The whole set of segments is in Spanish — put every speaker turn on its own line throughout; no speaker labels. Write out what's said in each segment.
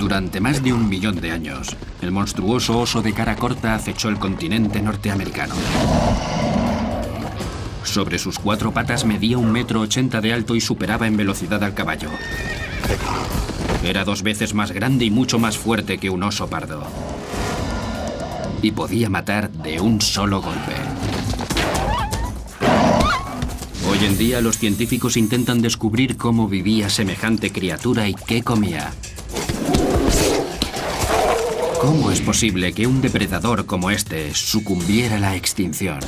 Durante más de 1 millón de años, el monstruoso oso de cara corta acechó el continente norteamericano. Sobre sus 4 patas medía 1,80 m de alto y superaba en velocidad al caballo. Era 2 veces más grande y mucho más fuerte que un oso pardo. Y podía matar de un solo golpe. Hoy en día los científicos intentan descubrir cómo vivía semejante criatura y qué comía. ¿Cómo es posible que un depredador como este sucumbiera a la extinción?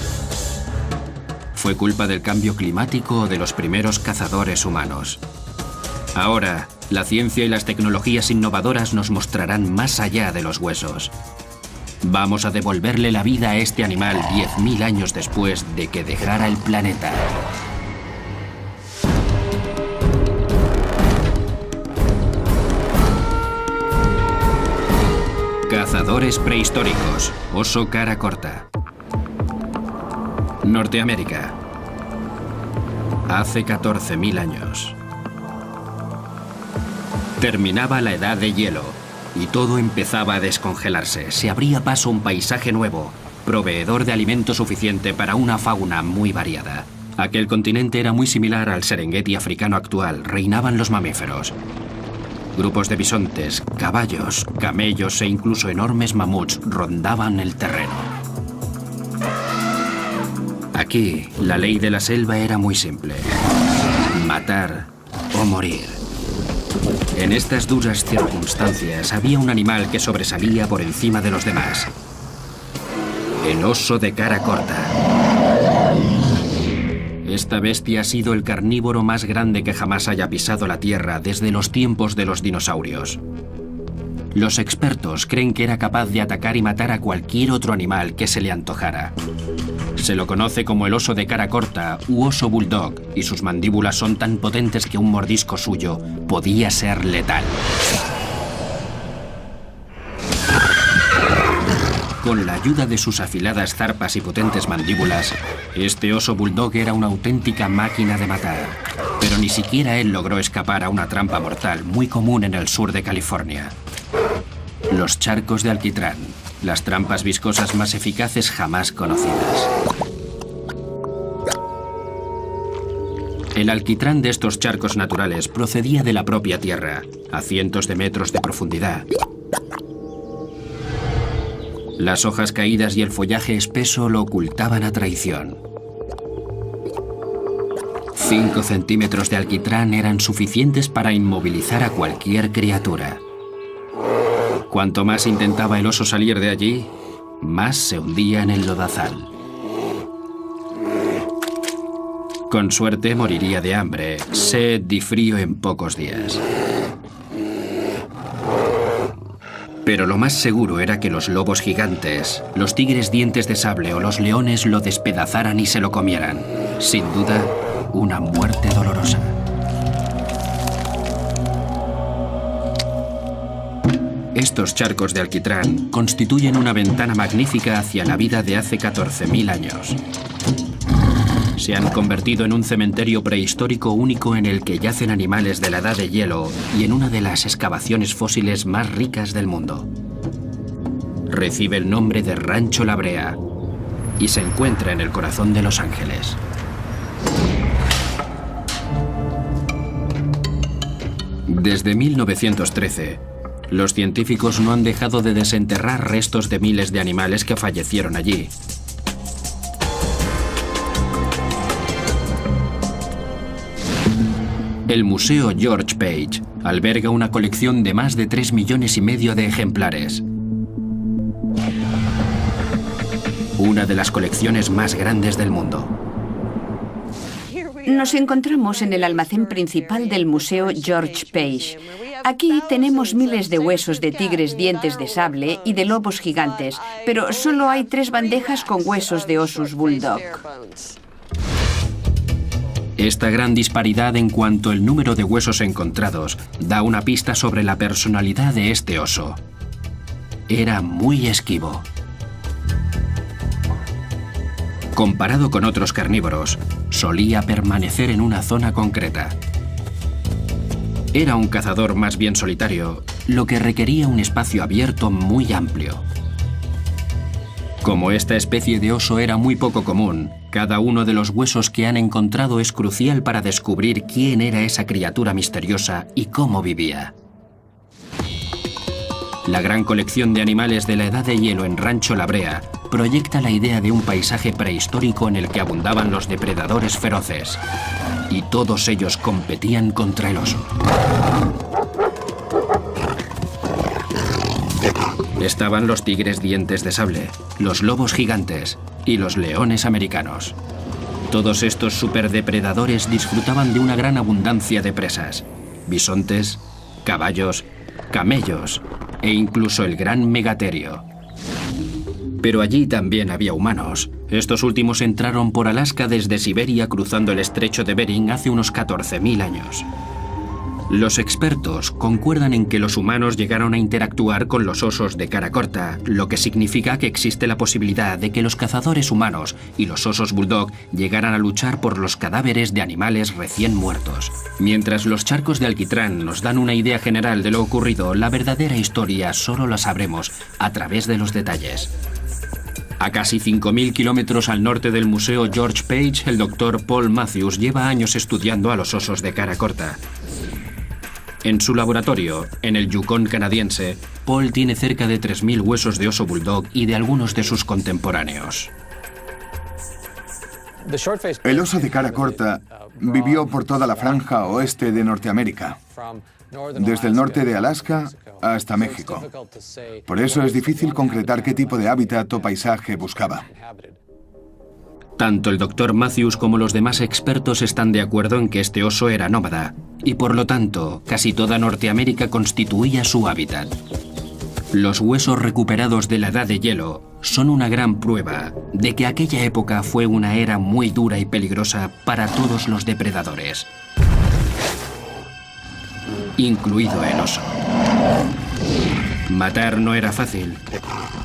¿Fue culpa del cambio climático o de los primeros cazadores humanos? Ahora, la ciencia y las tecnologías innovadoras nos mostrarán más allá de los huesos. Vamos a devolverle la vida a este animal 10.000 años después de que dejara el planeta. Cazadores prehistóricos. Oso cara corta. Norteamérica. Hace 14.000 años. Terminaba la edad de hielo y todo empezaba a descongelarse. Se abría paso un paisaje nuevo, proveedor de alimento suficiente para una fauna muy variada. Aquel continente era muy similar al Serengeti africano actual. Reinaban los mamíferos. Grupos de bisontes, caballos, camellos e incluso enormes mamuts rondaban el terreno. Aquí, la ley de la selva era muy simple: matar o morir. En estas duras circunstancias había un animal que sobresalía por encima de los demás: el oso de cara corta. Esta bestia ha sido el carnívoro más grande que jamás haya pisado la Tierra desde los tiempos de los dinosaurios. Los expertos creen que era capaz de atacar y matar a cualquier otro animal que se le antojara. Se lo conoce como el oso de cara corta u oso bulldog, y sus mandíbulas son tan potentes que un mordisco suyo podía ser letal. Con la ayuda de sus afiladas zarpas y potentes mandíbulas, este oso bulldog era una auténtica máquina de matar. Pero ni siquiera él logró escapar a una trampa mortal muy común en el sur de California: los charcos de alquitrán, las trampas viscosas más eficaces jamás conocidas. El alquitrán de estos charcos naturales procedía de la propia tierra, a cientos de metros de profundidad. Las hojas caídas y el follaje espeso lo ocultaban a traición. 5 centímetros de alquitrán eran suficientes para inmovilizar a cualquier criatura. Cuanto más intentaba el oso salir de allí, más se hundía en el lodazal. Con suerte moriría de hambre, sed y frío en pocos días. Pero lo más seguro era que los lobos gigantes, los tigres dientes de sable o los leones lo despedazaran y se lo comieran. Sin duda, una muerte dolorosa. Estos charcos de alquitrán constituyen una ventana magnífica hacia la vida de hace 14.000 años. Se han convertido en un cementerio prehistórico único en el que yacen animales de la edad de hielo y en una de las excavaciones fósiles más ricas del mundo. Recibe el nombre de Rancho La Brea y se encuentra en el corazón de Los Ángeles. Desde 1913, los científicos no han dejado de desenterrar restos de miles de animales que fallecieron allí. El Museo George Page alberga una colección de más de 3,5 millones de ejemplares. Una de las colecciones más grandes del mundo.
Nos encontramos en el almacén principal del Museo George Page. Aquí tenemos miles de huesos de tigres dientes de sable y de lobos gigantes, pero solo hay 3 bandejas con huesos de osos bulldog.
Esta gran disparidad en cuanto al número de huesos encontrados da una pista sobre la personalidad de este oso. Era muy esquivo. Comparado con otros carnívoros, solía permanecer en una zona concreta. Era un cazador más bien solitario lo que requería un espacio abierto muy amplio. Como esta especie de oso era muy poco común, cada uno de los huesos que han encontrado es crucial para descubrir quién era esa criatura misteriosa y cómo vivía. La gran colección de animales de la Edad de Hielo en Rancho La Brea proyecta la idea de un paisaje prehistórico en el que abundaban los depredadores feroces, y todos ellos competían contra el oso. Estaban los tigres dientes de sable, los lobos gigantes y los leones americanos. Todos estos superdepredadores disfrutaban de una gran abundancia de presas: bisontes, caballos, camellos e incluso el gran megaterio. Pero allí también había humanos. Estos últimos entraron por Alaska desde Siberia cruzando el estrecho de Bering hace unos 14.000 años. Los expertos concuerdan en que los humanos llegaron a interactuar con los osos de cara corta, lo que significa que existe la posibilidad de que los cazadores humanos y los osos bulldog llegaran a luchar por los cadáveres de animales recién muertos. Mientras los charcos de alquitrán nos dan una idea general de lo ocurrido, la verdadera historia solo la sabremos a través de los detalles. A casi 5.000 kilómetros al norte del Museo George Page, el doctor Paul Matthews lleva años estudiando a los osos de cara corta. En su laboratorio, en el Yukon canadiense, Paul tiene cerca de 3.000 huesos de oso bulldog y de algunos de sus contemporáneos.
El oso de cara corta vivió por toda la franja oeste de Norteamérica, desde el norte de Alaska hasta México. Por eso es difícil concretar qué tipo de hábitat o paisaje buscaba.
Tanto el Dr. Matthews como los demás expertos están de acuerdo en que este oso era nómada, y por lo tanto, casi toda Norteamérica constituía su hábitat. Los huesos recuperados de la Edad de Hielo son una gran prueba de que aquella época fue una era muy dura y peligrosa para todos los depredadores, incluido el oso. Matar no era fácil.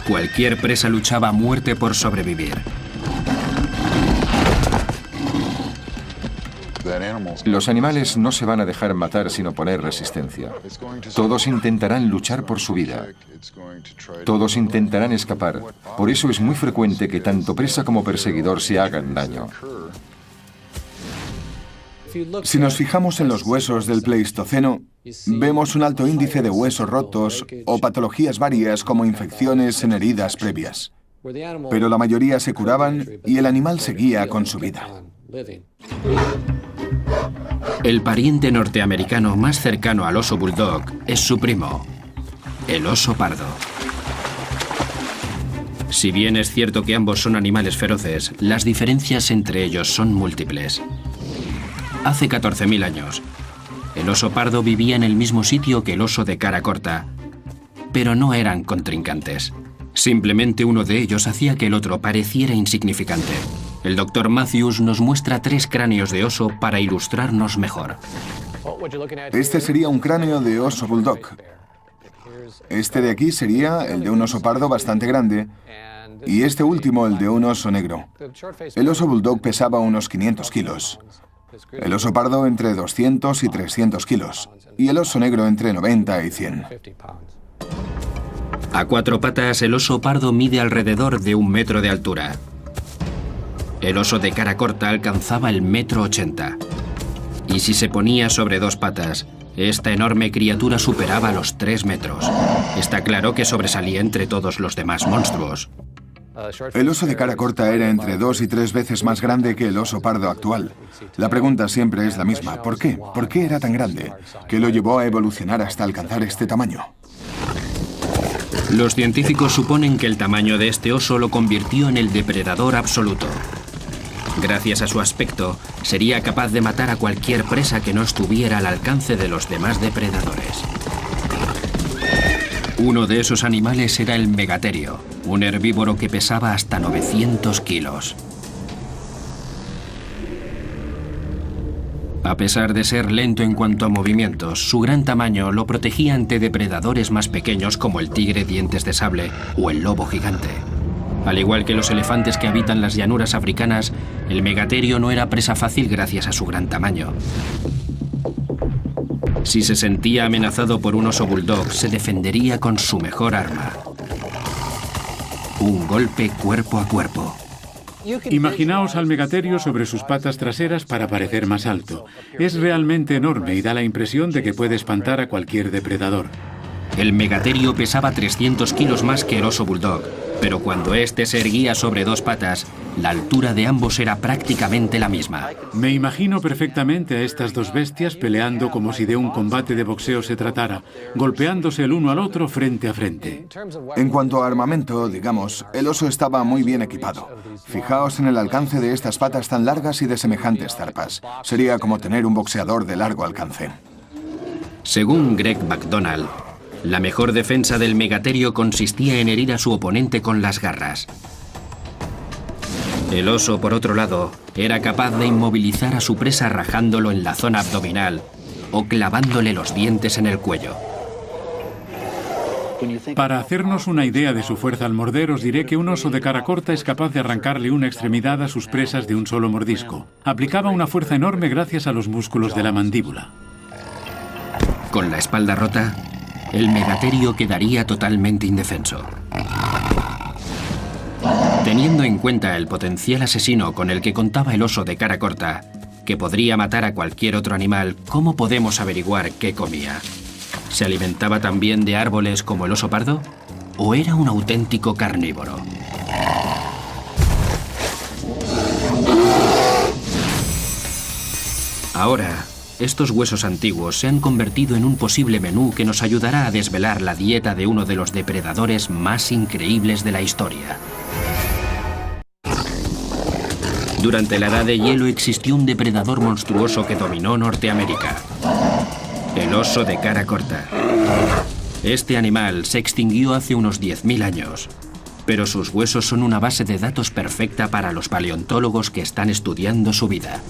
Cualquier presa luchaba a muerte por sobrevivir.
Los animales no se van a dejar matar sin oponer resistencia. Todos intentarán luchar por su vida. Todos intentarán escapar. Por eso es muy frecuente que tanto presa como perseguidor se hagan daño.
Si nos fijamos en los huesos del Pleistoceno, vemos un alto índice de huesos rotos o patologías varias como infecciones en heridas previas. Pero la mayoría se curaban y el animal seguía con su vida.
El pariente norteamericano más cercano al oso bulldog es su primo, el oso pardo. Si bien es cierto que ambos son animales feroces, las diferencias entre ellos son múltiples. Hace 14.000 años, el oso pardo vivía en el mismo sitio que el oso de cara corta, pero no eran contrincantes. Simplemente uno de ellos hacía que el otro pareciera insignificante. El Dr. Matthews nos muestra 3 cráneos de oso para ilustrarnos mejor.
Este sería un cráneo de oso bulldog. Este de aquí sería el de un oso pardo bastante grande y este último el de un oso negro. El oso bulldog pesaba unos 500 kilos. El oso pardo entre 200 y 300 kilos. Y el oso negro entre 90 y 100.
A 4 patas, el oso pardo mide alrededor de 1 metro de altura. El oso de cara corta alcanzaba el 1,80 m. Y si se ponía sobre 2 patas, esta enorme criatura superaba los 3 metros. Está claro que sobresalía entre todos los demás monstruos.
El oso de cara corta era entre 2 y 3 veces más grande que el oso pardo actual. La pregunta siempre es la misma. ¿Por qué? ¿Por qué era tan grande? ¿Qué lo llevó a evolucionar hasta alcanzar este tamaño?
Los científicos suponen que el tamaño de este oso lo convirtió en el depredador absoluto. Gracias a su aspecto, sería capaz de matar a cualquier presa que no estuviera al alcance de los demás depredadores. Uno de esos animales era el megaterio, un herbívoro que pesaba hasta 900 kilos. A pesar de ser lento en cuanto a movimientos, su gran tamaño lo protegía ante depredadores más pequeños como el tigre dientes de sable o el lobo gigante. Al igual que los elefantes que habitan las llanuras africanas, el megaterio no era presa fácil gracias a su gran tamaño. Si se sentía amenazado por un oso bulldog, se defendería con su mejor arma: un golpe cuerpo a cuerpo.
Imaginaos al megaterio sobre sus patas traseras para parecer más alto. Es realmente enorme y da la impresión de que puede espantar a cualquier depredador.
El megaterio pesaba 300 kilos más que el oso bulldog, pero cuando este se erguía sobre dos patas, la altura de ambos era prácticamente la misma.
Me imagino perfectamente a estas dos bestias peleando como si de un combate de boxeo se tratara, golpeándose el uno al otro frente a frente.
En cuanto a armamento, digamos, el oso estaba muy bien equipado. Fijaos en el alcance de estas patas tan largas y de semejantes zarpas. Sería como tener un boxeador de largo alcance.
Según Greg McDonald, la mejor defensa del megaterio consistía en herir a su oponente con las garras. El oso, por otro lado, era capaz de inmovilizar a su presa rajándolo en la zona abdominal o clavándole los dientes en el cuello.
Para hacernos una idea de su fuerza al morder, os diré que un oso de cara corta es capaz de arrancarle una extremidad a sus presas de un solo mordisco. Aplicaba una fuerza enorme gracias a los músculos de la mandíbula.
Con la espalda rota, el megaterio quedaría totalmente indefenso. Teniendo en cuenta el potencial asesino con el que contaba el oso de cara corta, que podría matar a cualquier otro animal, ¿cómo podemos averiguar qué comía? ¿Se alimentaba también de árboles como el oso pardo? ¿O era un auténtico carnívoro? Ahora, estos huesos antiguos se han convertido en un posible menú que nos ayudará a desvelar la dieta de uno de los depredadores más increíbles de la historia. Durante la Edad de Hielo existió un depredador monstruoso que dominó Norteamérica: el oso de cara corta. Este animal se extinguió hace unos 10.000 años, pero sus huesos son una base de datos perfecta para los paleontólogos que están estudiando su vida.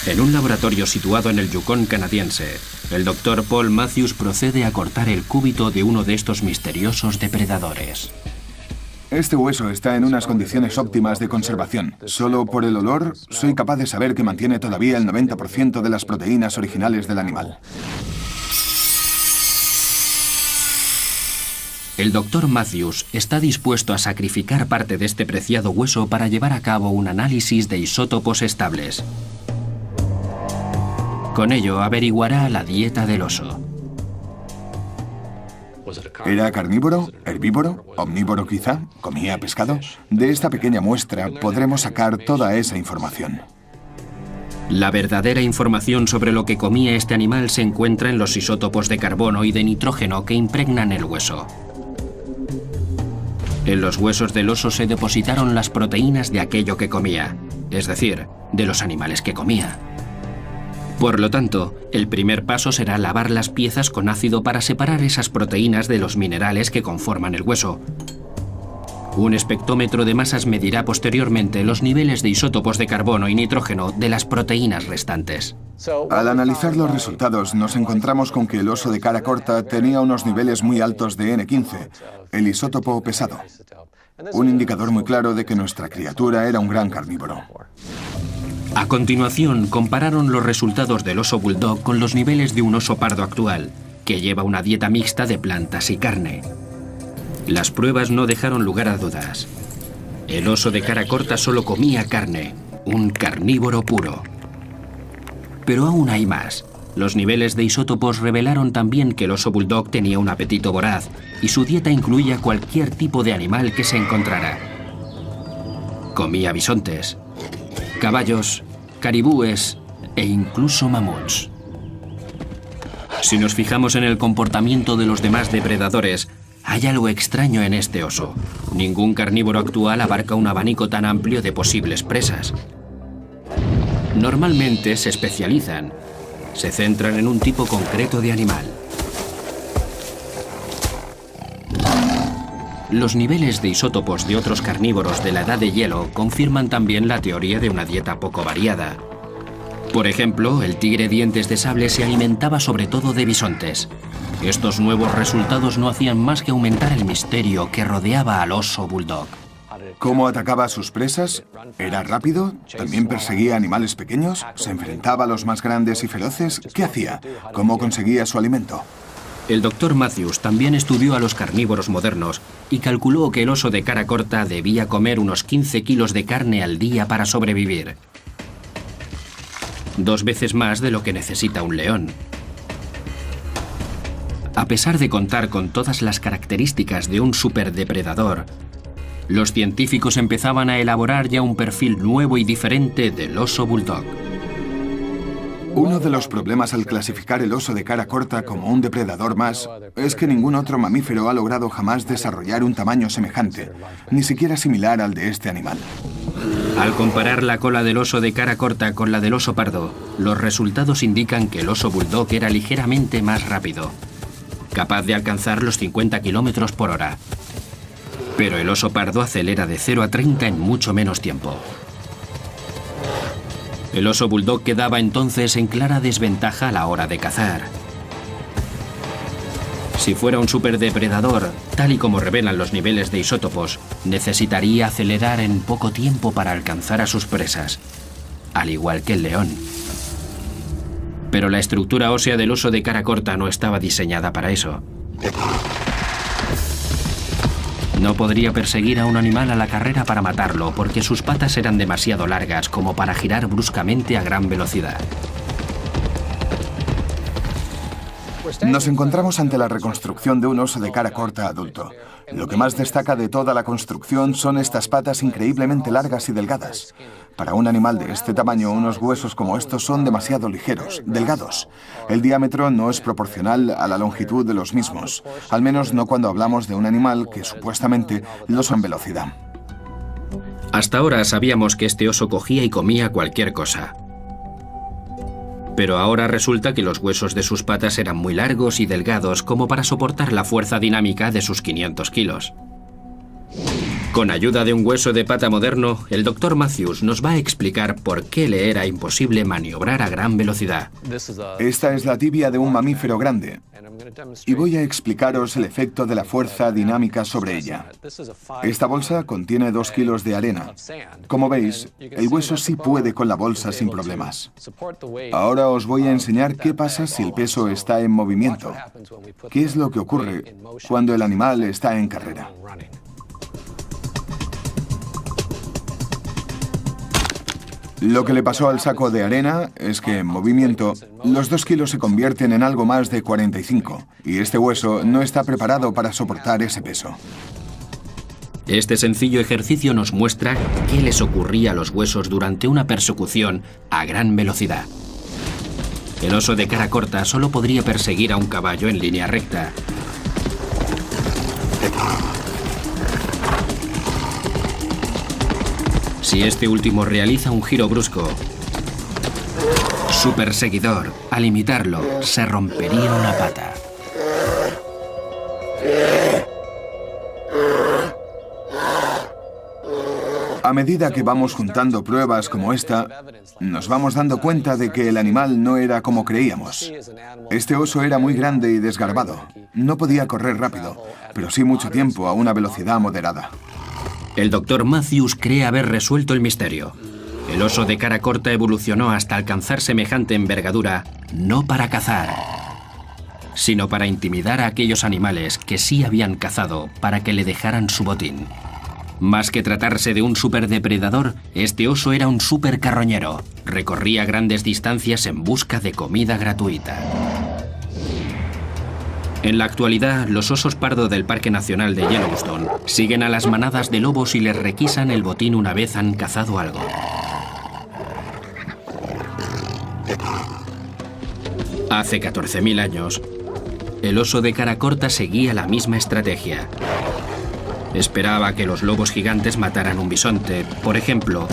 En un laboratorio situado en el Yukon canadiense, el Dr. Paul Matthews procede a cortar el cúbito de uno de estos misteriosos depredadores.
Este hueso está en unas condiciones óptimas de conservación. Solo por el olor soy capaz de saber que mantiene todavía el 90% de las proteínas originales del animal.
El Dr. Matthews está dispuesto a sacrificar parte de este preciado hueso para llevar a cabo un análisis de isótopos estables. Con ello averiguará la dieta del oso.
¿Era carnívoro, herbívoro, omnívoro quizá? ¿Comía pescado? De esta pequeña muestra podremos sacar toda esa información.
La verdadera información sobre lo que comía este animal se encuentra en los isótopos de carbono y de nitrógeno que impregnan el hueso. En los huesos del oso se depositaron las proteínas de aquello que comía, es decir, de los animales que comía. Por lo tanto, el primer paso será lavar las piezas con ácido para separar esas proteínas de los minerales que conforman el hueso. Un espectrómetro de masas medirá posteriormente los niveles de isótopos de carbono y nitrógeno de las proteínas restantes.
Al analizar los resultados, nos encontramos con que el oso de cara corta tenía unos niveles muy altos de N15, el isótopo pesado. Un indicador muy claro de que nuestra criatura era un gran carnívoro.
A continuación, compararon los resultados del oso bulldog con los niveles de un oso pardo actual, que lleva una dieta mixta de plantas y carne. Las pruebas no dejaron lugar a dudas. El oso de cara corta solo comía carne, un carnívoro puro. Pero aún hay más. Los niveles de isótopos revelaron también que el oso bulldog tenía un apetito voraz y su dieta incluía cualquier tipo de animal que se encontrara. Comía bisontes, caballos, caribúes e incluso mamuts. Si nos fijamos en el comportamiento de los demás depredadores, hay algo extraño en este oso. Ningún carnívoro actual abarca un abanico tan amplio de posibles presas. Normalmente se especializan, se centran en un tipo concreto de animal. Los niveles de isótopos de otros carnívoros de la Edad de Hielo confirman también la teoría de una dieta poco variada. Por ejemplo, el tigre dientes de sable se alimentaba sobre todo de bisontes. Estos nuevos resultados no hacían más que aumentar el misterio que rodeaba al oso bulldog.
¿Cómo atacaba a sus presas? ¿Era rápido? ¿También perseguía animales pequeños? ¿Se enfrentaba a los más grandes y feroces? ¿Qué hacía? ¿Cómo conseguía su alimento?
El Dr. Matthews también estudió a los carnívoros modernos y calculó que el oso de cara corta debía comer unos 15 kilos de carne al día para sobrevivir. 2 veces más de lo que necesita un león. A pesar de contar con todas las características de un superdepredador, los científicos empezaban a elaborar ya un perfil nuevo y diferente del oso bulldog.
Uno de los problemas al clasificar el oso de cara corta como un depredador más es que ningún otro mamífero ha logrado jamás desarrollar un tamaño semejante, ni siquiera similar al de este animal.
Al comparar la cola del oso de cara corta con la del oso pardo, los resultados indican que el oso bulldog era ligeramente más rápido, capaz de alcanzar los 50 kilómetros por hora. Pero el oso pardo acelera de 0 a 30 en mucho menos tiempo. El oso bulldog quedaba entonces en clara desventaja a la hora de cazar. Si fuera un superdepredador, tal y como revelan los niveles de isótopos, necesitaría acelerar en poco tiempo para alcanzar a sus presas, al igual que el león. Pero la estructura ósea del oso de cara corta no estaba diseñada para eso. No podría perseguir a un animal a la carrera para matarlo, porque sus patas eran demasiado largas como para girar bruscamente a gran velocidad.
Nos encontramos ante la reconstrucción de un oso de cara corta adulto. Lo que más destaca de toda la construcción son estas patas increíblemente largas y delgadas. Para un animal de este tamaño, unos huesos como estos son demasiado ligeros, delgados. El diámetro no es proporcional a la longitud de los mismos, al menos no cuando hablamos de un animal que supuestamente lo son en velocidad.
Hasta ahora sabíamos que este oso cogía y comía cualquier cosa. Pero ahora resulta que los huesos de sus patas eran muy largos y delgados como para soportar la fuerza dinámica de sus 500 kilos. Con ayuda de un hueso de pata moderno, el Dr. Matthews nos va a explicar por qué le era imposible maniobrar a gran velocidad.
Esta es la tibia de un mamífero grande, y voy a explicaros el efecto de la fuerza dinámica sobre ella. Esta bolsa contiene 2 kilos de arena. Como veis, el hueso sí puede con la bolsa sin problemas. Ahora os voy a enseñar qué pasa si el peso está en movimiento. ¿Qué es lo que ocurre cuando el animal está en carrera? Lo que le pasó al saco de arena es que en movimiento los 2 kilos se convierten en algo más de 45 y este hueso no está preparado para soportar ese peso.
Este sencillo ejercicio nos muestra qué les ocurría a los huesos durante una persecución a gran velocidad. El oso de cara corta solo podría perseguir a un caballo en línea recta. Si este último realiza un giro brusco, su perseguidor, al imitarlo, se rompería una pata.
A medida que vamos juntando pruebas como esta, nos vamos dando cuenta de que el animal no era como creíamos. Este oso era muy grande y desgarbado. No podía correr rápido, pero sí mucho tiempo a una velocidad moderada.
El Dr. Matthews cree haber resuelto el misterio. El oso de cara corta evolucionó hasta alcanzar semejante envergadura, no para cazar, sino para intimidar a aquellos animales que sí habían cazado para que le dejaran su botín. Más que tratarse de un superdepredador, este oso era un supercarroñero. Recorría grandes distancias en busca de comida gratuita. En la actualidad, los osos pardo del Parque Nacional de Yellowstone siguen a las manadas de lobos y les requisan el botín una vez han cazado algo. Hace 14.000 años, el oso de cara corta seguía la misma estrategia. Esperaba que los lobos gigantes mataran un bisonte, por ejemplo.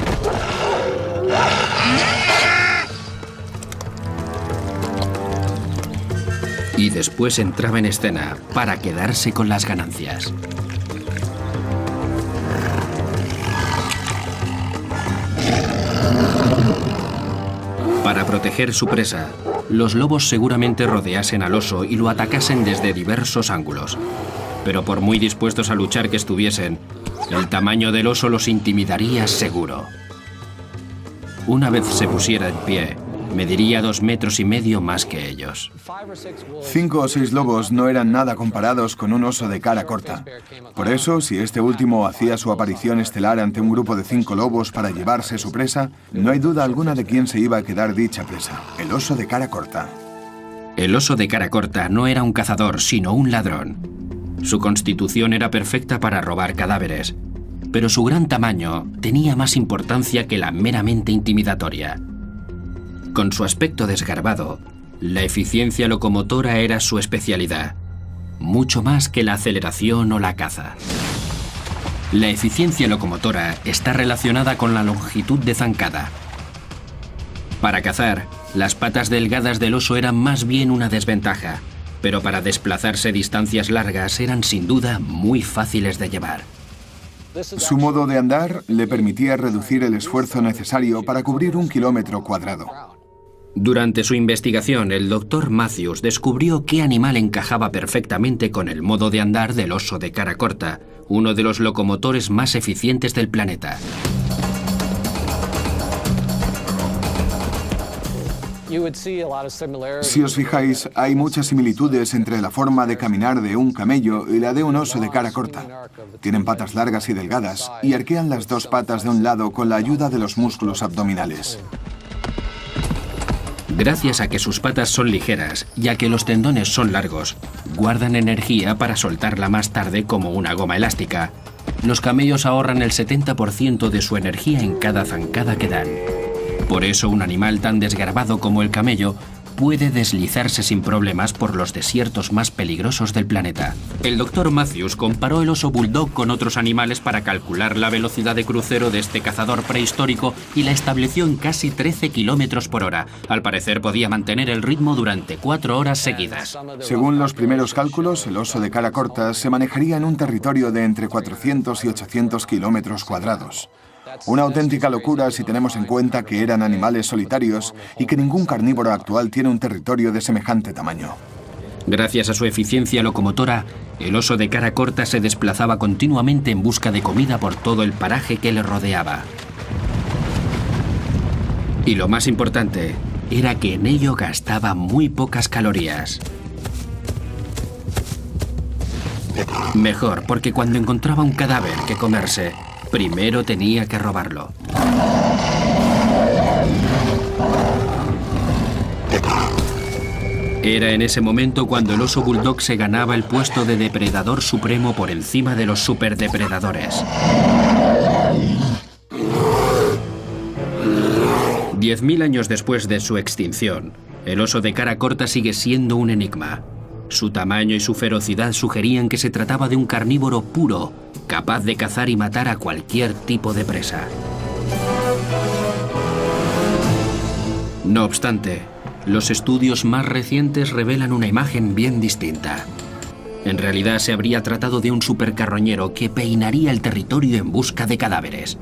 Y después entraba en escena para quedarse con las ganancias. Para proteger su presa, los lobos seguramente rodeasen al oso y lo atacasen desde diversos ángulos. Pero por muy dispuestos a luchar que estuviesen, El tamaño del oso los intimidaría seguro. Una vez se pusiera en pie, mediría 2,5 metros más que ellos.
5 o 6 lobos no eran nada comparados con un oso de cara corta. Por eso, si este último hacía su aparición estelar ante un grupo de 5 lobos para llevarse su presa, no hay duda alguna de quién se iba a quedar dicha presa: el oso de cara corta.
El oso de cara corta no era un cazador, sino un ladrón. Su constitución era perfecta para robar cadáveres, pero su gran tamaño tenía más importancia que la meramente intimidatoria. Con su aspecto desgarbado, la eficiencia locomotora era su especialidad, mucho más que la aceleración o la caza. La eficiencia locomotora está relacionada con la longitud de zancada. Para cazar, las patas delgadas del oso eran más bien una desventaja, pero para desplazarse distancias largas eran sin duda muy fáciles de llevar.
Su modo de andar le permitía reducir el esfuerzo necesario para cubrir 1 kilómetro cuadrado.
Durante su investigación, el Dr. Matthews descubrió qué animal encajaba perfectamente con el modo de andar del oso de cara corta, uno de los locomotores más eficientes del planeta.
Si os fijáis, hay muchas similitudes entre la forma de caminar de un camello y la de un oso de cara corta. Tienen patas largas y delgadas y arquean las 2 patas de un lado con la ayuda de los músculos abdominales.
Gracias a que sus patas son ligeras y a que los tendones son largos, guardan energía para soltarla más tarde como una goma elástica. Los camellos ahorran el 70% de su energía en cada zancada que dan. Por eso un animal tan desgarbado como el camello puede deslizarse sin problemas por los desiertos más peligrosos del planeta. El Dr. Matthews comparó el oso bulldog con otros animales para calcular la velocidad de crucero de este cazador prehistórico y la estableció en casi 13 kilómetros por hora. Al parecer podía mantener el ritmo durante 4 horas seguidas.
Según los primeros cálculos, el oso de cara corta se manejaría en un territorio de entre 400 y 800 kilómetros cuadrados. Una auténtica locura si tenemos en cuenta que eran animales solitarios y que ningún carnívoro actual tiene un territorio de semejante tamaño.
Gracias a su eficiencia locomotora, el oso de cara corta se desplazaba continuamente en busca de comida por todo el paraje que le rodeaba. Y lo más importante era que en ello gastaba muy pocas calorías. Mejor, porque cuando encontraba un cadáver que comerse, primero tenía que robarlo. Era en ese momento cuando el oso bulldog se ganaba el puesto de depredador supremo por encima de los superdepredadores. 10.000 años después de su extinción, el oso de cara corta sigue siendo un enigma. Su tamaño y su ferocidad sugerían que se trataba de un carnívoro puro, capaz de cazar y matar a cualquier tipo de presa. No obstante, los estudios más recientes revelan una imagen bien distinta. En realidad se habría tratado de un supercarroñero que peinaría el territorio en busca de cadáveres.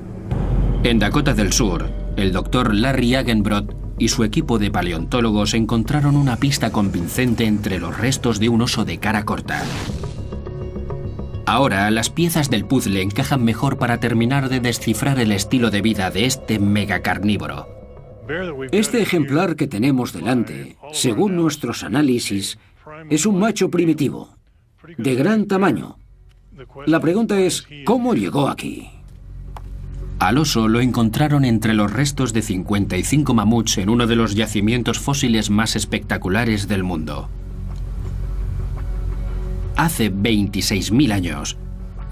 En Dakota del Sur, el Dr. Larry Agenbrod y su equipo de paleontólogos encontraron una pista convincente entre los restos de un oso de cara corta. Ahora, las piezas del puzzle encajan mejor para terminar de descifrar el estilo de vida de este megacarnívoro.
Este ejemplar que tenemos delante, según nuestros análisis, es un macho primitivo, de gran tamaño. La pregunta es, ¿cómo llegó aquí?
Al oso lo encontraron entre los restos de 55 mamuts en uno de los yacimientos fósiles más espectaculares del mundo. Hace 26.000 años,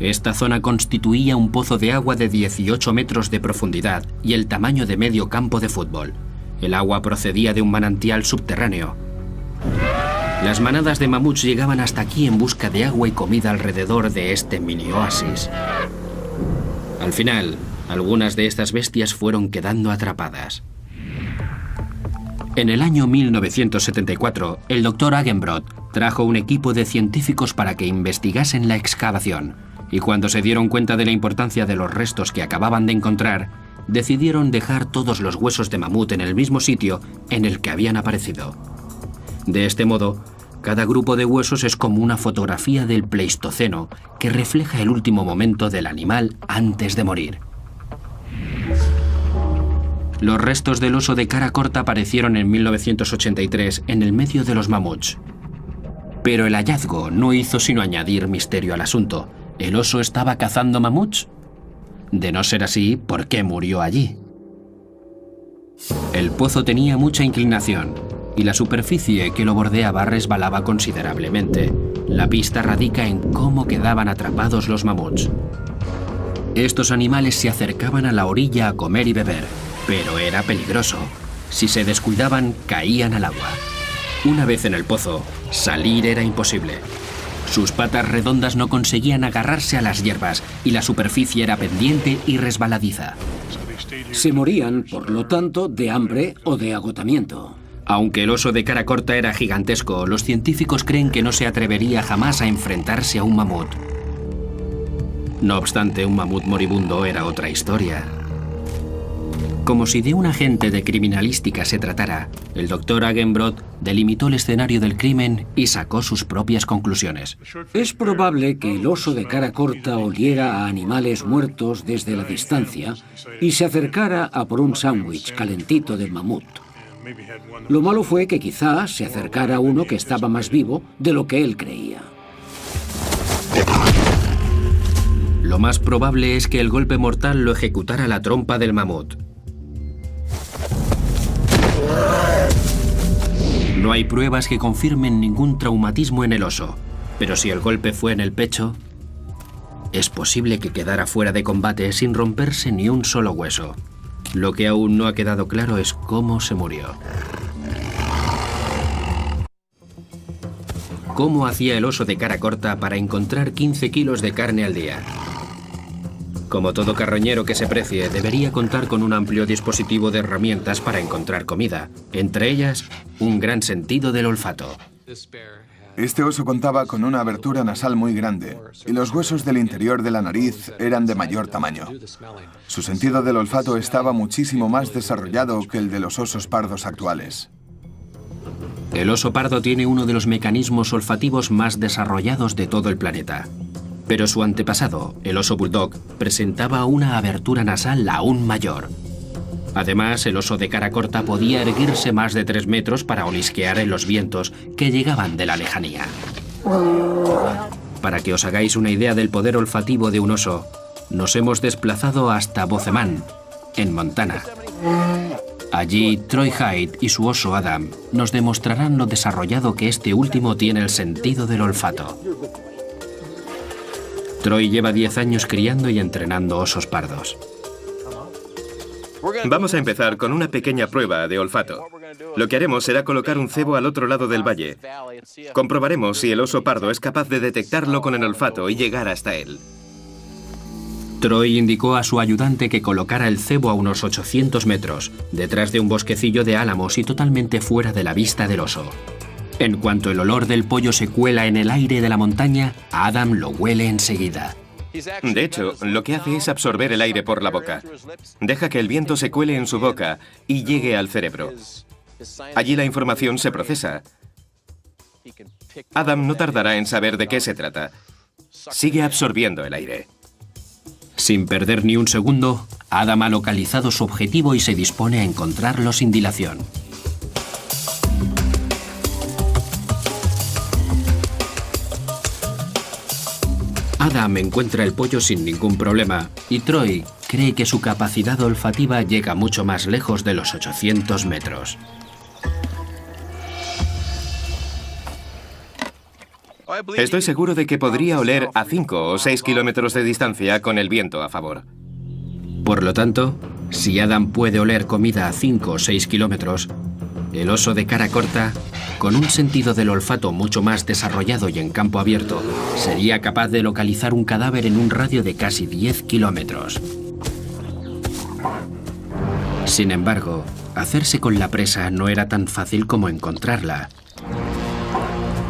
esta zona constituía un pozo de agua de 18 metros de profundidad y el tamaño de medio campo de fútbol. El agua procedía de un manantial subterráneo. Las manadas de mamuts llegaban hasta aquí en busca de agua y comida alrededor de este mini oasis. Al final, algunas de estas bestias fueron quedando atrapadas. En el año 1974, el Dr. Agenbrod trajo un equipo de científicos para que investigasen la excavación, y cuando se dieron cuenta de la importancia de los restos que acababan de encontrar, decidieron dejar todos los huesos de mamut en el mismo sitio en el que habían aparecido. De este modo, Cada grupo de huesos es como una fotografía del Pleistoceno que refleja el último momento del animal antes de morir. Los restos del oso de cara corta aparecieron en 1983 en el medio de los mamuts. Pero el hallazgo no hizo sino añadir misterio al asunto. ¿El oso estaba cazando mamuts? De no ser así, ¿por qué murió allí? El pozo tenía mucha inclinación y la superficie que lo bordeaba resbalaba considerablemente. La pista radica en cómo quedaban atrapados los mamuts. Estos animales se acercaban a la orilla a comer y beber, pero era peligroso. Si se descuidaban, caían al agua. Una vez en el pozo, salir era imposible. Sus patas redondas no conseguían agarrarse a las hierbas y la superficie era pendiente y resbaladiza.
Se morían, por lo tanto, de hambre o de agotamiento.
Aunque el oso de cara corta era gigantesco, los científicos creen que no se atrevería jamás a enfrentarse a un mamut. No obstante, un mamut moribundo era otra historia. Como si de un agente de criminalística se tratara, el Dr. Agenbrod delimitó el escenario del crimen y sacó sus propias conclusiones.
Es probable que el oso de cara corta oliera a animales muertos desde la distancia y se acercara a por un sándwich calentito de mamut. Lo malo fue que quizá se acercara a uno que estaba más vivo de lo que él creía.
Lo más probable es que el golpe mortal lo ejecutara la trompa del mamut. No hay pruebas que confirmen ningún traumatismo en el oso, pero si el golpe fue en el pecho, es posible que quedara fuera de combate sin romperse ni un solo hueso. Lo que aún no ha quedado claro es cómo se murió. ¿Cómo hacía el oso de cara corta para encontrar 15 kilos de carne al día? Como todo carroñero que se precie, debería contar con un amplio dispositivo de herramientas para encontrar comida, entre ellas, un gran sentido del olfato.
Este oso contaba con una abertura nasal muy grande y los huesos del interior de la nariz eran de mayor tamaño. Su sentido del olfato estaba muchísimo más desarrollado que el de los osos pardos actuales.
El oso pardo tiene uno de los mecanismos olfativos más desarrollados de todo el planeta. Pero su antepasado, el oso bulldog, presentaba una abertura nasal aún mayor. Además, el oso de cara corta podía erguirse más de 3 metros para olisquear en los vientos que llegaban de la lejanía. Para que os hagáis una idea del poder olfativo de un oso, nos hemos desplazado hasta Bozeman, en Montana. Allí, Troy Hyde y su oso Adam nos demostrarán lo desarrollado que este último tiene el sentido del olfato. Troy lleva 10 años criando y entrenando osos pardos.
Vamos a empezar con una pequeña prueba de olfato. Lo que haremos será colocar un cebo al otro lado del valle. Comprobaremos si el oso pardo es capaz de detectarlo con el olfato y llegar hasta él.
Troy indicó a su ayudante que colocara el cebo a unos 800 metros, detrás de un bosquecillo de álamos y totalmente fuera de la vista del oso. En cuanto el olor del pollo se cuela en el aire de la montaña, Adam lo huele enseguida.
De hecho, lo que hace es absorber el aire por la boca. Deja que el viento se cuele en su boca y llegue al cerebro. Allí la información se procesa. Adam no tardará en saber de qué se trata. Sigue absorbiendo el aire.
Sin perder ni un segundo, Adam ha localizado su objetivo y se dispone a encontrarlo sin dilación. Adam encuentra el pollo sin ningún problema y Troy cree que su capacidad olfativa llega mucho más lejos de los 800 metros.
Estoy seguro de que podría oler a 5 o 6 kilómetros de distancia con el viento a favor.
Por lo tanto, si Adam puede oler comida a 5 o 6 kilómetros, el oso de cara corta, con un sentido del olfato mucho más desarrollado y en campo abierto, sería capaz de localizar un cadáver en un radio de casi 10 kilómetros. Sin embargo, hacerse con la presa no era tan fácil como encontrarla.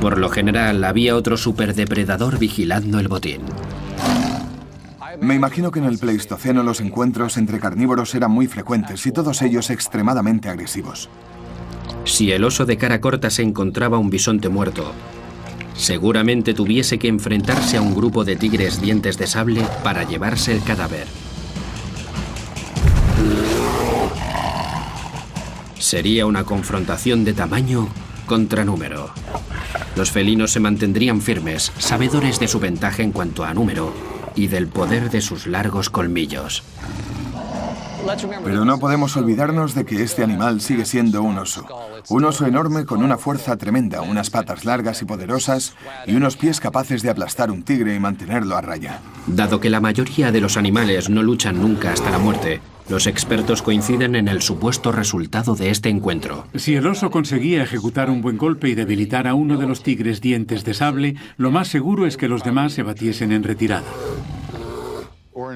Por lo general, había otro superdepredador vigilando el botín.
Me imagino que en el Pleistoceno los encuentros entre carnívoros eran muy frecuentes y todos ellos extremadamente agresivos.
Si el oso de cara corta se encontraba un bisonte muerto, seguramente tuviese que enfrentarse a un grupo de tigres dientes de sable para llevarse el cadáver. Sería una confrontación de tamaño contra número. Los felinos se mantendrían firmes, sabedores de su ventaja en cuanto a número y del poder de sus largos colmillos.
Pero no podemos olvidarnos de que este animal sigue siendo un oso. Un oso enorme con una fuerza tremenda, unas patas largas y poderosas y unos pies capaces de aplastar un tigre y mantenerlo a raya.
Dado que la mayoría de los animales no luchan nunca hasta la muerte, los expertos coinciden en el supuesto resultado de este encuentro.
Si el oso conseguía ejecutar un buen golpe y debilitar a uno de los tigres dientes de sable, lo más seguro es que los demás se batiesen en retirada.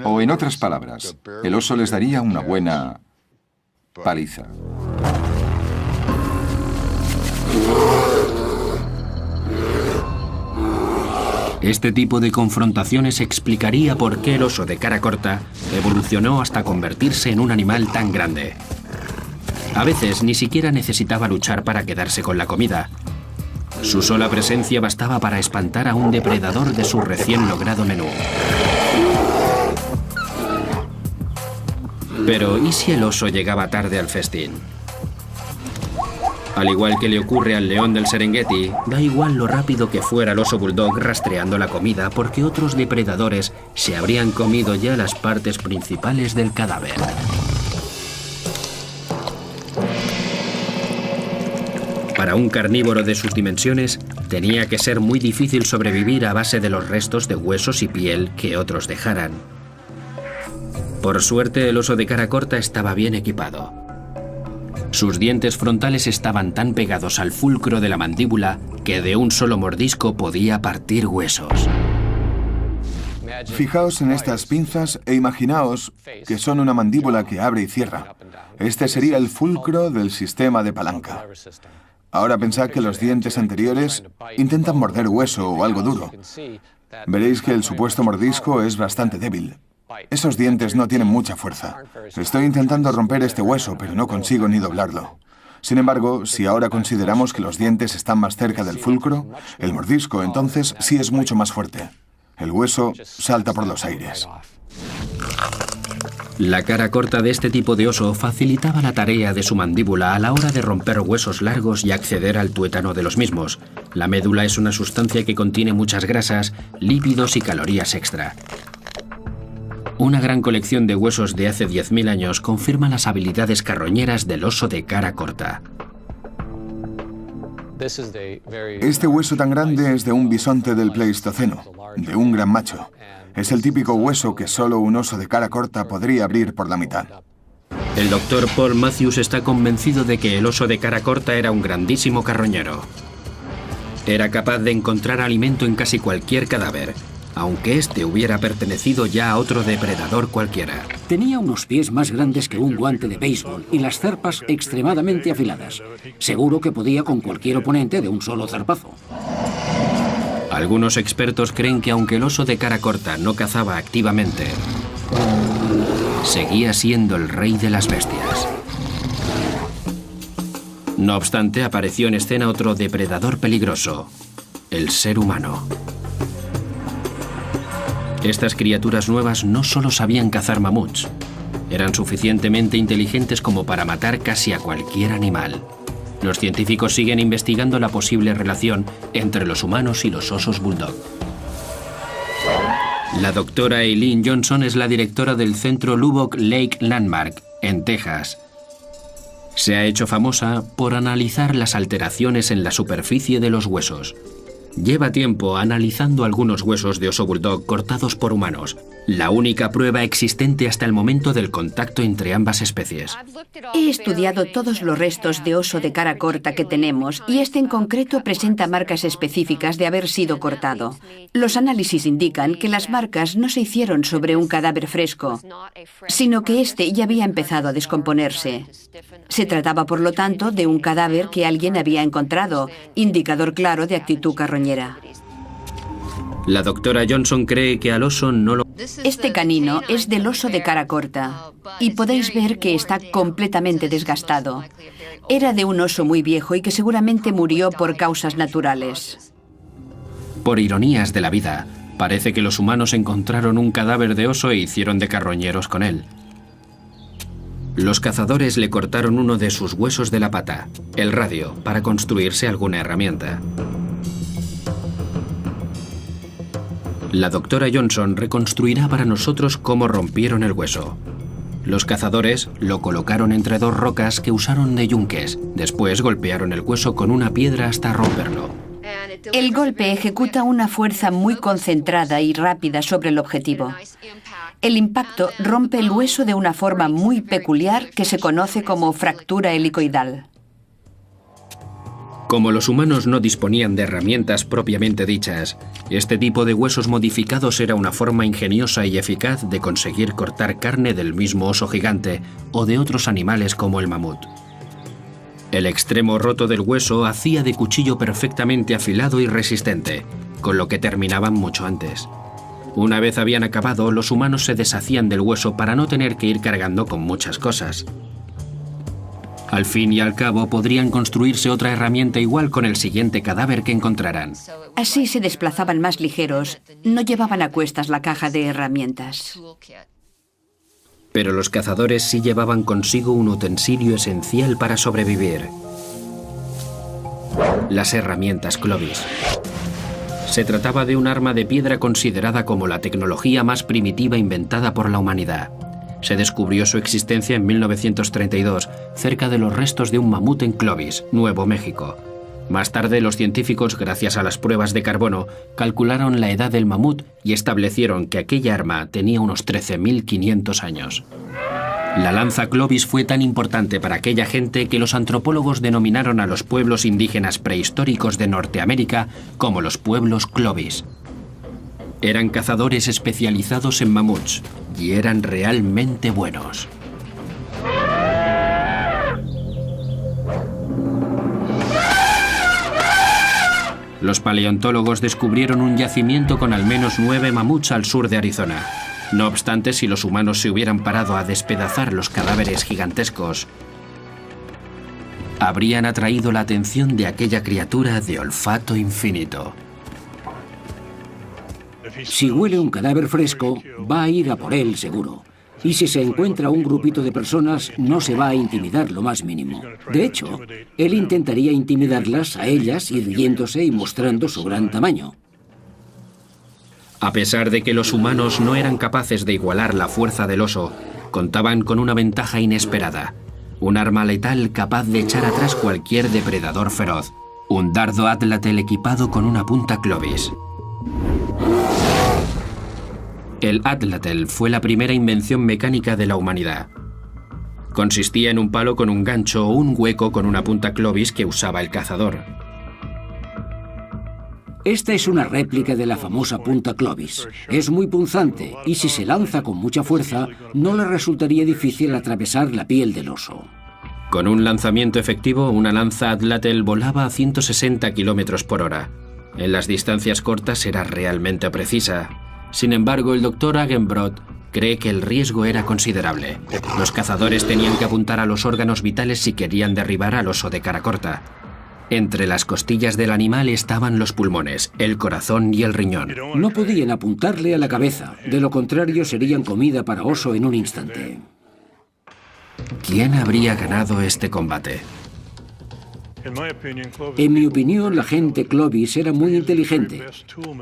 O en otras palabras, el oso les daría una buena paliza.
Este tipo de confrontaciones explicaría por qué el oso de cara corta evolucionó hasta convertirse en un animal tan grande. A veces ni siquiera necesitaba luchar para quedarse con la comida. Su sola presencia bastaba para espantar a un depredador de su recién logrado menú. Pero ¿y si el oso llegaba tarde al festín? Al igual que le ocurre al león del Serengeti, da igual lo rápido que fuera el oso bulldog rastreando la comida, porque otros depredadores se habrían comido ya las partes principales del cadáver. Para un carnívoro de sus dimensiones, tenía que ser muy difícil sobrevivir a base de los restos de huesos y piel que otros dejaran. Por suerte, el oso de cara corta estaba bien equipado. Sus dientes frontales estaban tan pegados al fulcro de la mandíbula que de un solo mordisco podía partir huesos.
Fijaos en estas pinzas e imaginaos que son una mandíbula que abre y cierra. Este sería el fulcro del sistema de palanca. Ahora pensad que los dientes anteriores intentan morder hueso o algo duro. Veréis que el supuesto mordisco es bastante débil. Esos dientes no tienen mucha fuerza. Estoy intentando romper este hueso, pero no consigo ni doblarlo. Sin embargo, si ahora consideramos que los dientes están más cerca del fulcro, el mordisco entonces sí es mucho más fuerte. El hueso salta por los aires.
La cara corta de este tipo de oso facilitaba la tarea de su mandíbula a la hora de romper huesos largos y acceder al tuétano de los mismos. La médula es una sustancia que contiene muchas grasas, lípidos y calorías extra. Una gran colección de huesos de hace 10.000 años confirma las habilidades carroñeras del oso de cara corta.
Este hueso tan grande es de un bisonte del Pleistoceno, de un gran macho. Es el típico hueso que solo un oso de cara corta podría abrir por la mitad.
El doctor Paul Matthews está convencido de que el oso de cara corta era un grandísimo carroñero. Era capaz de encontrar alimento en casi cualquier cadáver, aunque este hubiera pertenecido ya a otro depredador cualquiera.
Tenía unos pies más grandes que un guante de béisbol y las zarpas extremadamente afiladas. Seguro que podía con cualquier oponente de un solo zarpazo.
Algunos expertos creen que aunque el oso de cara corta no cazaba activamente, seguía siendo el rey de las bestias. No obstante, apareció en escena otro depredador peligroso, el ser humano. Estas criaturas nuevas no solo sabían cazar mamuts, eran suficientemente inteligentes como para matar casi a cualquier animal. Los científicos siguen investigando la posible relación entre los humanos y los osos bulldog. La doctora Eileen Johnson es la directora del centro Lubbock Lake Landmark, en Texas. Se ha hecho famosa por analizar las alteraciones en la superficie de los huesos. Lleva tiempo analizando algunos huesos de oso bulldog cortados por humanos, la única prueba existente hasta el momento del contacto entre ambas especies.
He estudiado todos los restos de oso de cara corta que tenemos y este en concreto presenta marcas específicas de haber sido cortado. Los análisis indican que las marcas no se hicieron sobre un cadáver fresco, sino que este ya había empezado a descomponerse. Se trataba, por lo tanto, de un cadáver que alguien había encontrado, indicador claro de actitud carroñera.
La doctora Johnson cree que al oso no lo...
Este canino es del oso de cara corta y podéis ver que está completamente desgastado. Era de un oso muy viejo y que seguramente murió por causas naturales.
Por ironías de la vida, parece que los humanos encontraron un cadáver de oso e hicieron de carroñeros con él. Los cazadores le cortaron uno de sus huesos de la pata, el radio, para construirse alguna herramienta. La doctora Johnson reconstruirá para nosotros cómo rompieron el hueso. Los cazadores lo colocaron entre dos rocas que usaron de yunques. Después golpearon el hueso con una piedra hasta romperlo.
El golpe ejecuta una fuerza muy concentrada y rápida sobre el objetivo. El impacto rompe el hueso de una forma muy peculiar que se conoce como fractura helicoidal.
Como los humanos no disponían de herramientas propiamente dichas, este tipo de huesos modificados era una forma ingeniosa y eficaz de conseguir cortar carne del mismo oso gigante o de otros animales como el mamut. El extremo roto del hueso hacía de cuchillo perfectamente afilado y resistente, con lo que terminaban mucho antes. Una vez habían acabado, los humanos se deshacían del hueso para no tener que ir cargando con muchas cosas. Al fin y al cabo, podrían construirse otra herramienta igual con el siguiente cadáver que encontraran.
Así se desplazaban más ligeros, no llevaban a cuestas la caja de herramientas.
Pero los cazadores sí llevaban consigo un utensilio esencial para sobrevivir: las herramientas Clovis. Se trataba de un arma de piedra considerada como la tecnología más primitiva inventada por la humanidad. Se descubrió su existencia en 1932, cerca de los restos de un mamut en Clovis, Nuevo México. Más tarde, los científicos, gracias a las pruebas de carbono, calcularon la edad del mamut y establecieron que aquella arma tenía unos 13.500 años. La lanza Clovis fue tan importante para aquella gente que los antropólogos denominaron a los pueblos indígenas prehistóricos de Norteamérica como los pueblos Clovis. Eran cazadores especializados en mamuts y eran realmente buenos. Los paleontólogos descubrieron un yacimiento con al menos 9 mamuts al sur de Arizona. No obstante, si los humanos se hubieran parado a despedazar los cadáveres gigantescos, habrían atraído la atención de aquella criatura de olfato infinito.
Si huele un cadáver fresco, va a ir a por él seguro. Y si se encuentra un grupito de personas, no se va a intimidar lo más mínimo. De hecho, él intentaría intimidarlas a ellas irguiéndose y mostrando su gran tamaño.
A pesar de que los humanos no eran capaces de igualar la fuerza del oso, contaban con una ventaja inesperada: un arma letal capaz de echar atrás cualquier depredador feroz. Un dardo Atlatel equipado con una punta Clovis. El Atlatel fue la primera invención mecánica de la humanidad. Consistía en un palo con un gancho o un hueco con una punta Clovis que usaba el cazador.
Esta es una réplica de la famosa punta Clovis. Es muy punzante y si se lanza con mucha fuerza, no le resultaría difícil atravesar la piel del oso.
Con un lanzamiento efectivo, una lanza Atlatel volaba a 160 km por hora. En las distancias cortas era realmente precisa. Sin embargo, el Dr. Agenbrod cree que el riesgo era considerable. Los cazadores tenían que apuntar a los órganos vitales si querían derribar al oso de cara corta. Entre las costillas del animal estaban los pulmones, el corazón y el riñón.
No podían apuntarle a la cabeza, de lo contrario serían comida para oso en un instante.
¿Quién habría ganado este combate?
En mi opinión, la gente Clovis era muy inteligente.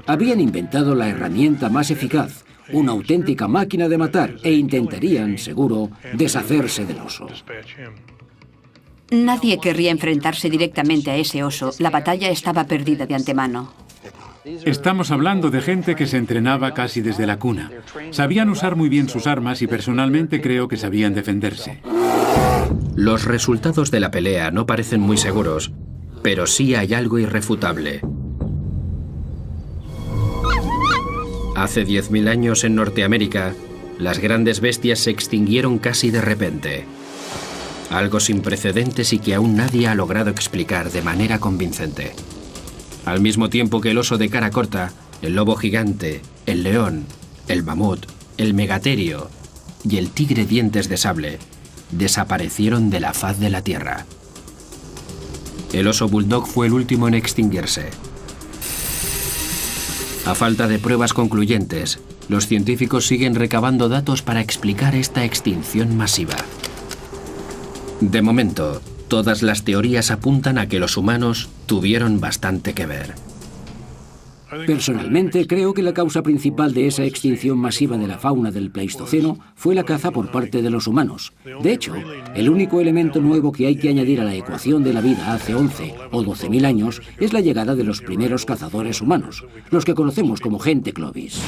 Habían inventado la herramienta más eficaz, una auténtica máquina de matar, e intentarían, seguro, deshacerse del oso.
Nadie querría enfrentarse directamente a ese oso. La batalla estaba perdida de antemano.
Estamos hablando de gente que se entrenaba casi desde la cuna. Sabían usar muy bien sus armas y personalmente creo que sabían defenderse.
Los resultados de la pelea no parecen muy seguros, pero sí hay algo irrefutable. Hace 10.000 años en Norteamérica, las grandes bestias se extinguieron casi de repente. Algo sin precedentes y que aún nadie ha logrado explicar de manera convincente. Al mismo tiempo que el oso de cara corta, el lobo gigante, el león, el mamut, el megaterio y el tigre dientes de sable desaparecieron de la faz de la Tierra. El oso bulldog fue el último en extinguirse. A falta de pruebas concluyentes, los científicos siguen recabando datos para explicar esta extinción masiva. De momento, todas las teorías apuntan a que los humanos tuvieron bastante que ver.
Personalmente, creo que la causa principal de esa extinción masiva de la fauna del Pleistoceno fue la caza por parte de los humanos. De hecho, el único elemento nuevo que hay que añadir a la ecuación de la vida hace 11 o 12.000 años es la llegada de los primeros cazadores humanos, los que conocemos como gente Clovis.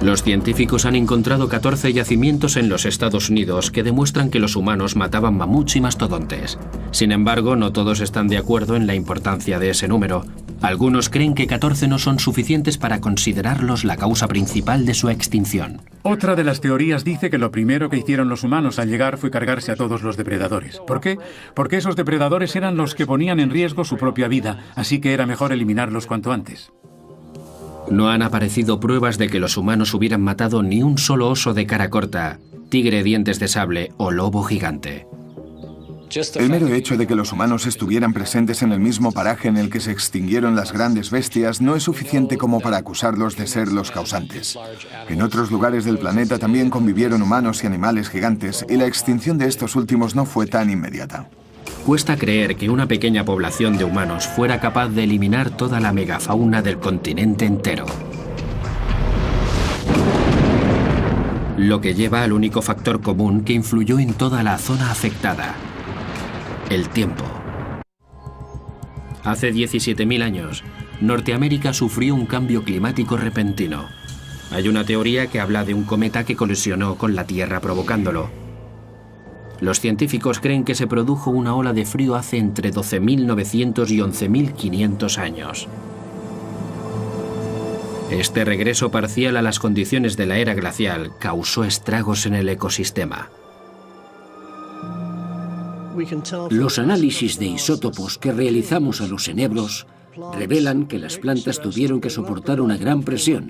Los científicos han encontrado 14 yacimientos en los Estados Unidos que demuestran que los humanos mataban mamuts y mastodontes. Sin embargo, no todos están de acuerdo en la importancia de ese número. Algunos creen que 14 no son suficientes para considerarlos la causa principal de su extinción.
Otra de las teorías dice que lo primero que hicieron los humanos al llegar fue cargarse a todos los depredadores. ¿Por qué? Porque esos depredadores eran los que ponían en riesgo su propia vida, así que era mejor eliminarlos cuanto antes.
No han aparecido pruebas de que los humanos hubieran matado ni un solo oso de cara corta, tigre dientes de sable o lobo gigante.
El mero hecho de que los humanos estuvieran presentes en el mismo paraje en el que se extinguieron las grandes bestias no es suficiente como para acusarlos de ser los causantes. En otros lugares del planeta también convivieron humanos y animales gigantes, y la extinción de estos últimos no fue tan inmediata.
Cuesta creer que una pequeña población de humanos fuera capaz de eliminar toda la megafauna del continente entero. Lo que lleva al único factor común que influyó en toda la zona afectada: el tiempo. Hace 17.000 años, Norteamérica sufrió un cambio climático repentino. Hay una teoría que habla de un cometa que colisionó con la Tierra provocándolo. Los científicos creen que se produjo una ola de frío hace entre 12.900 y 11.500 años. Este regreso parcial a las condiciones de la era glacial causó estragos en el ecosistema.
Los análisis de isótopos que realizamos a los enebros revelan que las plantas tuvieron que soportar una gran presión.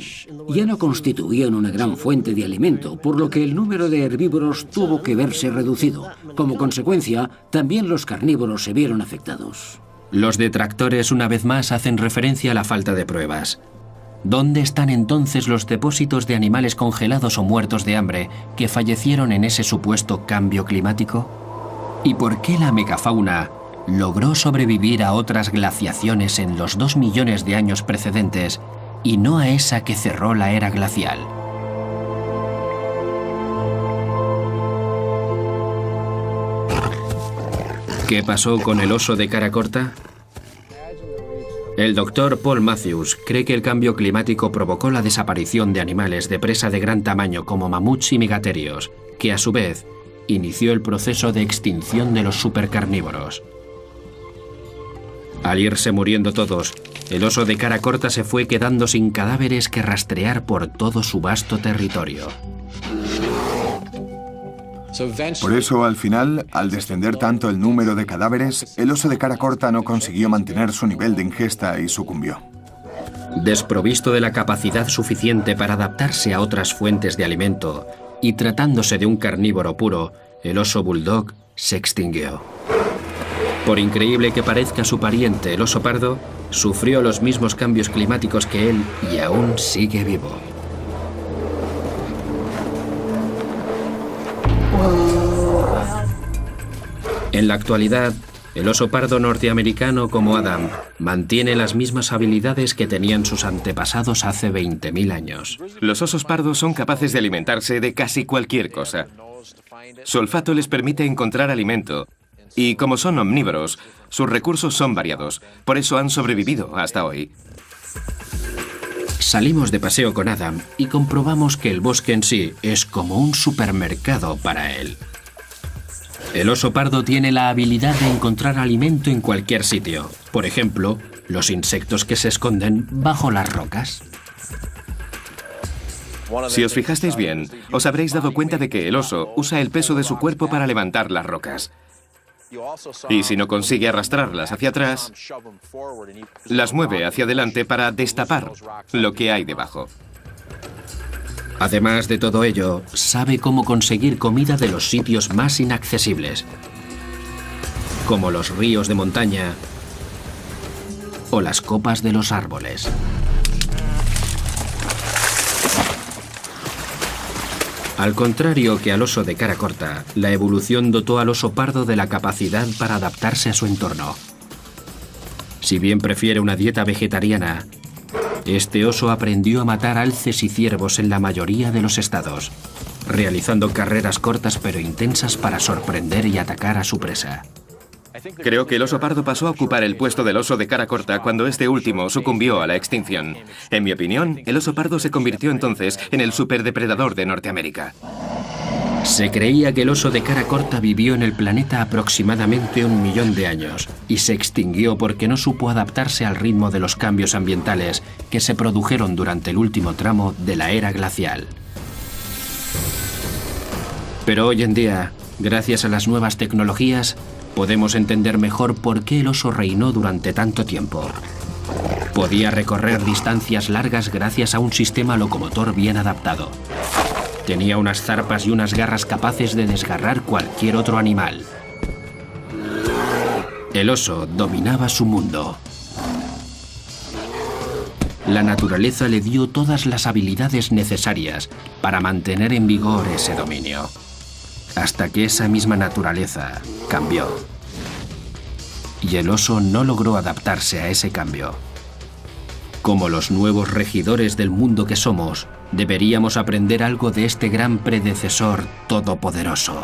Ya no constituían una gran fuente de alimento, por lo que el número de herbívoros tuvo que verse reducido. Como consecuencia, también los carnívoros se vieron afectados.
Los detractores una vez más hacen referencia a la falta de pruebas. ¿Dónde están entonces los depósitos de animales congelados o muertos de hambre que fallecieron en ese supuesto cambio climático? ¿Y por qué la megafauna logró sobrevivir a otras glaciaciones en los 2 millones de años precedentes y no a esa que cerró la era glacial? ¿Qué pasó con el oso de cara corta? El doctor Paul Matthews cree que el cambio climático provocó la desaparición de animales de presa de gran tamaño como mamuts y megaterios, que a su vez inició el proceso de extinción de los supercarnívoros. Al irse muriendo todos, el oso de cara corta se fue quedando sin cadáveres que rastrear por todo su vasto territorio.
Por eso, al final, al descender tanto el número de cadáveres, el oso de cara corta no consiguió mantener su nivel de ingesta y sucumbió.
Desprovisto de la capacidad suficiente para adaptarse a otras fuentes de alimento y tratándose de un carnívoro puro, el oso bulldog se extinguió. Por increíble que parezca su pariente, el oso pardo, sufrió los mismos cambios climáticos que él y aún sigue vivo. En la actualidad, el oso pardo norteamericano como Adam mantiene las mismas habilidades que tenían sus antepasados hace 20.000 años.
Los osos pardos son capaces de alimentarse de casi cualquier cosa. Su olfato les permite encontrar alimento. Y como son omnívoros, sus recursos son variados. Por eso han sobrevivido hasta hoy.
Salimos de paseo con Adam y comprobamos que el bosque en sí es como un supermercado para él. El oso pardo tiene la habilidad de encontrar alimento en cualquier sitio. Por ejemplo, los insectos que se esconden bajo las rocas.
Si os fijasteis bien, os habréis dado cuenta de que el oso usa el peso de su cuerpo para levantar las rocas. Y si no consigue arrastrarlas hacia atrás, las mueve hacia adelante para destapar lo que hay debajo.
Además de todo ello, sabe cómo conseguir comida de los sitios más inaccesibles, como los ríos de montaña o las copas de los árboles. Al contrario que al oso de cara corta, la evolución dotó al oso pardo de la capacidad para adaptarse a su entorno. Si bien prefiere una dieta vegetariana, este oso aprendió a matar alces y ciervos en la mayoría de los estados, realizando carreras cortas pero intensas para sorprender y atacar a su presa.
Creo que el oso pardo pasó a ocupar el puesto del oso de cara corta cuando este último sucumbió a la extinción. En mi opinión, el oso pardo se convirtió entonces en el superdepredador de Norteamérica.
Se creía que el oso de cara corta vivió en el planeta aproximadamente 1 millón de años y se extinguió porque no supo adaptarse al ritmo de los cambios ambientales que se produjeron durante el último tramo de la era glacial. Pero hoy en día, gracias a las nuevas tecnologías, podemos entender mejor por qué el oso reinó durante tanto tiempo. Podía recorrer distancias largas gracias a un sistema locomotor bien adaptado. Tenía unas zarpas y unas garras capaces de desgarrar cualquier otro animal. El oso dominaba su mundo. La naturaleza le dio todas las habilidades necesarias para mantener en vigor ese dominio. Hasta que esa misma naturaleza cambió. Y el oso no logró adaptarse a ese cambio. Como los nuevos regidores del mundo que somos, deberíamos aprender algo de este gran predecesor todopoderoso.